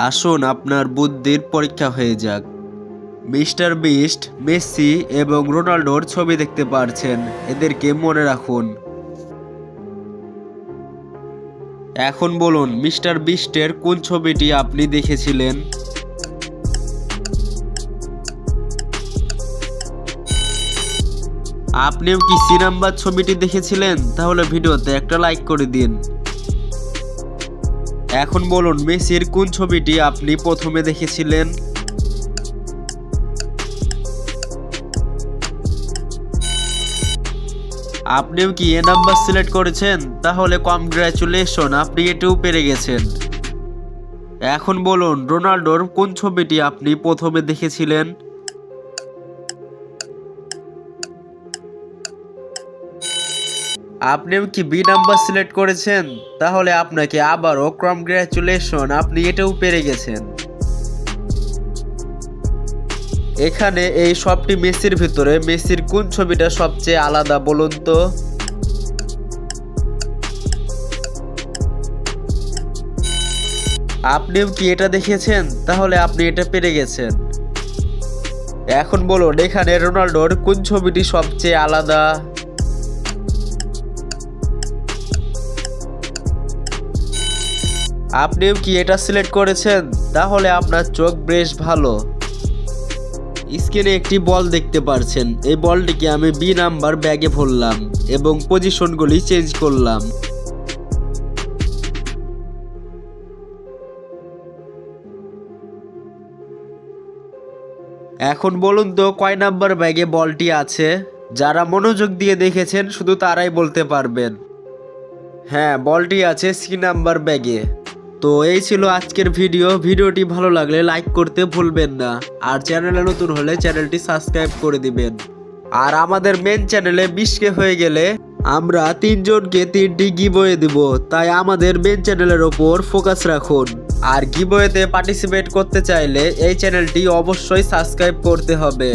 আসুন আপনার বুদ্ধির পরীক্ষা হয়ে যাক। মিস্টার বিস্ট, মেসি এবং রোনাল্ডোর ছবি দেখতে পারছেন, এদেরকে মনে রাখুন। এখন বলুন, মিস্টার বিস্টের কোন ছবিটি আপনি দেখেছিলেন? আপনিও কি সি নাম্বার ছবিটি দেখেছিলেন? তাহলে ভিডিওতে একটা লাইক করে দিন। এখন বলুন, মেসির কোন ছবিটি আপনি প্রথমে দেখেছিলেন? আপনিও কি এ নাম্বার সিলেক্ট করেছেন? তাহলে কংগ্রাচুলেশন, আপনি এটাও পেরে গেছেন। এখন বলুন, রোনাল্ডোর কোন ছবিটি আপনি প্রথমে দেখেছিলেন? আপনিও কি বি নাম্বার সিলেক্ট করেছেন? তাহলে আপনাকে আবারও কংগ্রাচুলেশন, আপনি এটাও পেরে গেছেন। এখানে এই সবটি মেসির ভিতরে মেসির কোন ছবিটা সবচেয়ে আলাদা বলুন তো? আপনিও কি এটা দেখেছেন? তাহলে আপনি এটা পেরে গেছেন। এখন বলুন, এখানে রোনাল্ডোর কোন ছবিটি সবচেয়ে আলাদা? আপনিও কি এটা সিলেক্ট করেছেন? তাহলে আপনার চোখ বেশ ভালো। স্ক্রিনে একটি বল দেখতে পারছেন, এই বলটিকে আমি বি নাম্বার ব্যাগে ভরলাম এবং পজিশনগুলি চেঞ্জ করলাম। এখন বলুন তো, কয় নাম্বার ব্যাগে বলটি আছে? যারা মনোযোগ দিয়ে দেখেছেন শুধু তারাই বলতে পারবেন। হ্যাঁ, বলটি আছে সি নাম্বার ব্যাগে। তো এই ছিল আজকের ভিডিওটি ভালো লাগলে লাইক করতে ভুলবেন না, আর চ্যানেলে নতুন হলে চ্যানেলটি সাবস্ক্রাইব করে দিবেন। আর আমাদের মেন চ্যানেলে 20K হয়ে গেলে আমরা 3 জনকে 3টি গিভওয়ে দিব, তাই আমাদের মেন চ্যানেলের ওপর ফোকাস রাখুন। আর গিভওয়েতে পার্টিসিপেট করতে চাইলে এই চ্যানেলটি অবশ্যই সাবস্ক্রাইব করতে হবে।